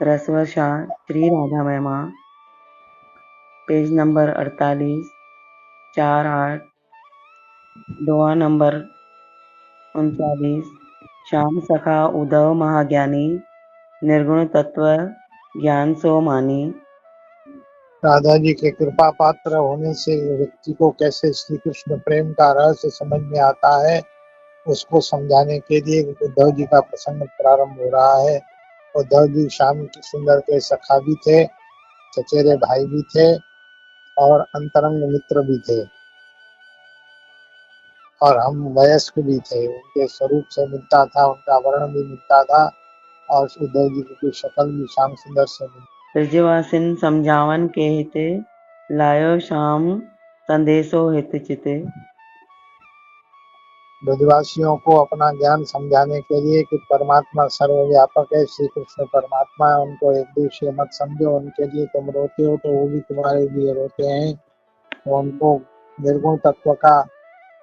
रसवर्षा श्री राधा महिमा, page number 48, 4-8, दोहा number 39। Shyam सखा उद्धव महाज्ञानी, निर्गुण तत्व ज्ञान सो मानी। राधा जी के कृपा पात्र होने से व्यक्ति को कैसे श्री कृष्ण प्रेम का रहस्य समझ में आता है, उसको समझाने के लिए उद्धव जी का प्रसंग प्रारंभ हो रहा है। उद्धव जी श्याम की सुंदर के सखा भी थे, चचेरे भाई भी थे और अंतरंग मित्र भी थे और हम वयस्क भी थे। उनके स्वरूप से मिलता था, उनका वर्ण भी मिलता था और उद्धव जी की शक्ल भी श्याम सुंदर से मिलती। ब्रजवासिन समझावन के हिते, लायो श्याम संदेशो हित चिते। ब्रजवासियों को अपना ज्ञान समझाने के लिए कि परमात्मा सर्वव्यापक है, श्री कृष्ण परमात्मा है, उनको एक दिवसीय मत समझो। उनके लिए तुम रोते हो तो वो भी तुम्हारे लिए रोते हैं। तो उनको निर्गुण तत्व का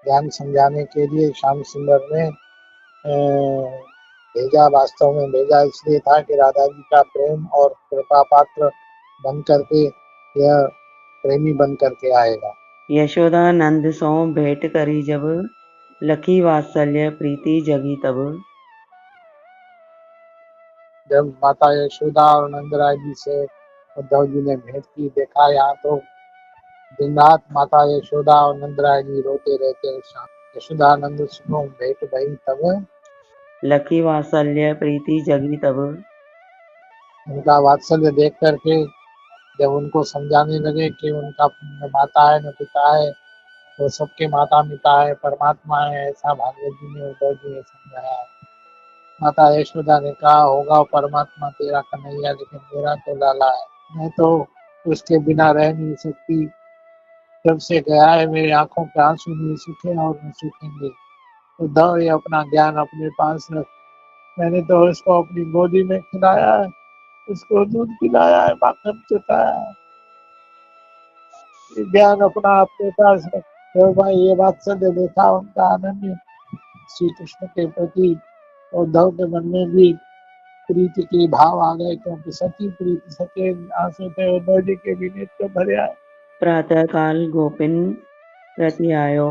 ज्ञान समझाने के लिए श्याम सुंदर ने भेजा। वास्तव में भेजा इसलिए था कि राधा जी का प्रेम और कृपा पात्र बन करके यह प्रेमी बन करके आएगा। यशोदा नंद सो भेंट करी जब, लखी वात्सल्य प्रीति जगी तब। जब माता यशोदा और नंदराय जी से उद्धव जी ने भेंट की, देखा यहाँ तो दिन रात माता यशोदा और नंदराय जी रोते रहते हैं। यशोदा नंद सुनो भेंट भई तब, लखी वात्सल्य प्रीति जगी तब। उनका वात्सल्य देख करके जब उनको समझाने लगे कि उनका न माता है न पिता है, वो सबके माता पिता है, परमात्मा है, ऐसा भागवत जी ने उद्धव जी ने समझाया है। माता यशोदा ने कहा, होगा परमात्मा तेरा कन्हैया लेकिन मेरा तो लाला है, मैं तो उसके बिना रह नहीं सकती। जब से गया है मेरी आंखों के आंसू नहीं सूखे और न सूखेंगे। उद्धव ये अपना ज्ञान अपने पास रख, मैंने तो उसको अपनी गोदी में खिलाया है, उसको दूध पिलाया है, माखन चटाया है, ये ज्ञान अपना अपने पास रख। तो भाई ये वात्सल्य देखा उनका अनन्य श्री कृष्ण के प्रति, उद्धव के मन में भी प्रीति के भाव आ गए, क्योंकि सच्ची प्रीति सच्चे आंसू थे उद्धव जी के भी नेत्र भरे आए। प्रातः काल गोपिन प्रति आयो,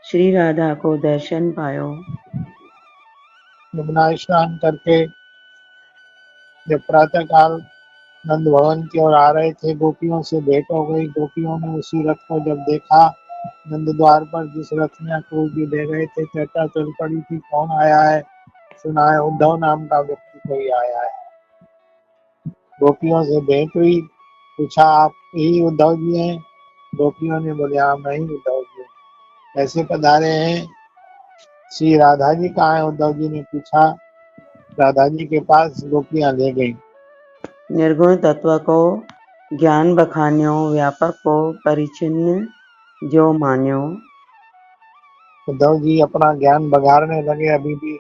श्री राधा को दर्शन पायो। यमुना स्नान करके जब प्रातः काल नंद भवन की ओर आ रहे थे, गोपियों से भेंट हो गई। गोपियों ने उसी रथ को जब देखा, नंद द्वार पर जिस रथ में अक्रूर जी ले गए थे, चर्चा चल पड़ी थी कौन आया है, सुना है उद्धव नाम का व्यक्ति कोई आया है। गोपियों से भेंट हुई, पूछा आप ही उद्धव जी हैं? गोपियों ने बोले हाँ मैं ही उद्धव जी हूँ। कैसे पधारे हैं? श्री राधा जी कहाँ है? उद्धव जी ने पूछा। राधा जी के पास गोपियां ले गई। निर्गुण तत्व को ज्ञान बखान्यो, व्यापक को परिचिन्न जो मान्यो। उद्धव जी अपना ज्ञान बघारने लगे। अभी भी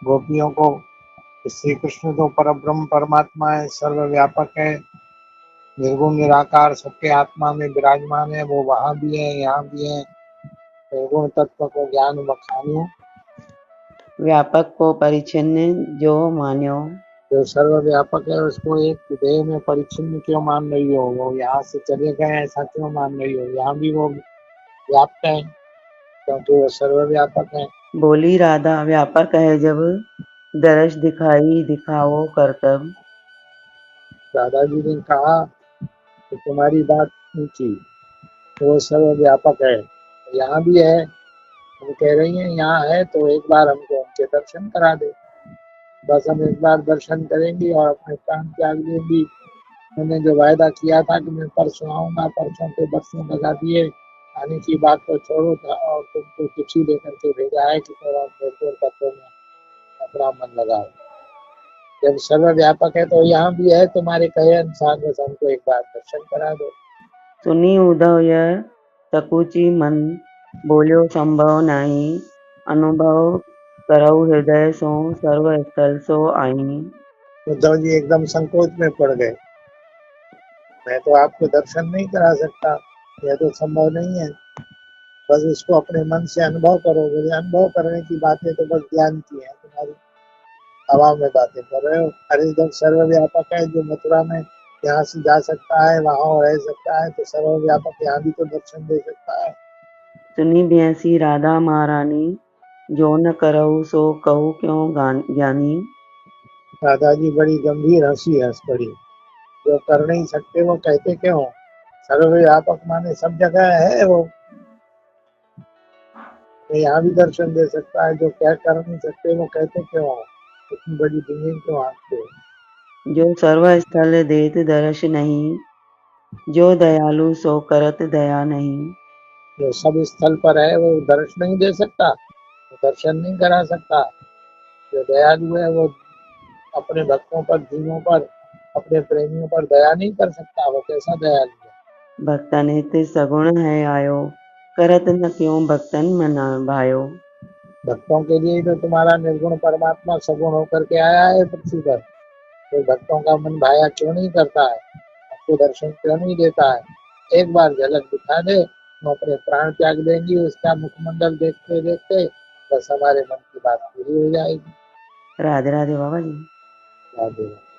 गोपियों को श्री कृष्ण तो परब्रह्म परमात्मा है, सर्वव्यापक है, निर्गुण निराकार, सबके आत्मा में विराजमान है, वो वहां भी है यहाँ भी है। निर्गुण तत्व को ज्ञान बखानियो, व्यापक को परिचिन्न जो मान्यो। जो सर्वव्यापक है उसको एक देह में परिच्छिन्न क्यों मान रही हो? वो यहाँ से चले गए ऐसा क्यों मान रही हो? यहाँ भी वो व्याप्त है क्योंकि वो सर्वव्यापक है। बोली राधा व्यापक है जब, दर्श दिखाई दिखाओ करतब। राधा जी ने कहा कि तुम्हारी बात ऊंची, वो सर्वव्यापक है, यहाँ भी है। हम कह रही हैं यहाँ है तो एक बार हमको उनके दर्शन करा दे। बस हम एक बार दर्शन करेंगी और अपने प्राण त्याग देंगी। मैंने जो वायदा किया था कि मैं परसों आऊंगा, परसों के बरसों लगा दिए, आने की बात तो छोड़ो था और तुमको चिट्ठी लेकर के भेजा है कि थोड़ा निर्गुण तत्व में अपना मन लगाओ। जब सर्वव्यापक है तो यहाँ भी है, तुम्हारे कहे अनुसार, बस हमको एक बार दर्शन करा दो। सुनी उद्धव यह सकुची मन, बोल्यो संभव नाही। अनुभव करऊ हृदय सो, सर्व स्थल सो आई। उद्धव जी एकदम संकोच में पड़ गए। मैं तो आपको दर्शन नहीं करा सकता, यह तो संभव नहीं है, बस उसको अपने मन से अनुभव करो। बोले अनुभव करने की बातें तो बस ज्ञान की है तुम्हारी, हवा में बातें कर रहे हो। अरे जब सर्वव्यापक है, जो मथुरा में यहाँ से जा सकता है वहां रह सकता है, तो सर्वव्यापक यहाँ भी तो दर्शन दे सकता है। सुनी ब्यासी राधा महारानी, जो न करऊ सो कहू क्यों ज्ञानी। राधा जी बड़ी गंभीर हंसी हंस पड़ी। जो कर नहीं सकते वो कहते क्यों? सर्वव्यापक माने सब जगह है वो, तो यहाँ भी दर्शन दे सकता है। जो क्या कर नहीं सकते वो कहते क्यों हो? इतनी बड़ी जमीन क्यों आंकते हो? जो सर्व स्थल देत दर्श नहीं, जो दयालु सो करत दया नहीं। जो सब स्थल पर है वो दर्शन नहीं दे सकता, वो दर्शन नहीं करा सकता। जो दयालु है वो अपने भक्तों पर, दीनों पर, अपने प्रेमियों पर दया नहीं कर सकता। वो कैसा दयालु है? भक्तन हित सगुण है आयो, करत न क्यों भक्तन मन भायो। भक्तों के लिए तो तुम्हारा निर्गुण परमात्मा सगुण होकर के आया है पृथ्वी पर। तो भक्तों का मन भाया क्यों नहीं करता है? आपको दर्शन क्यों नहीं देता है? एक बार झलक दिखा दे, हम अपने प्राण त्याग देंगे उसका मुखमंडल देखते देखते। बस हमारे मन की बात पूरी हो जाएगी। राधे राधे बाबा जी। राधे।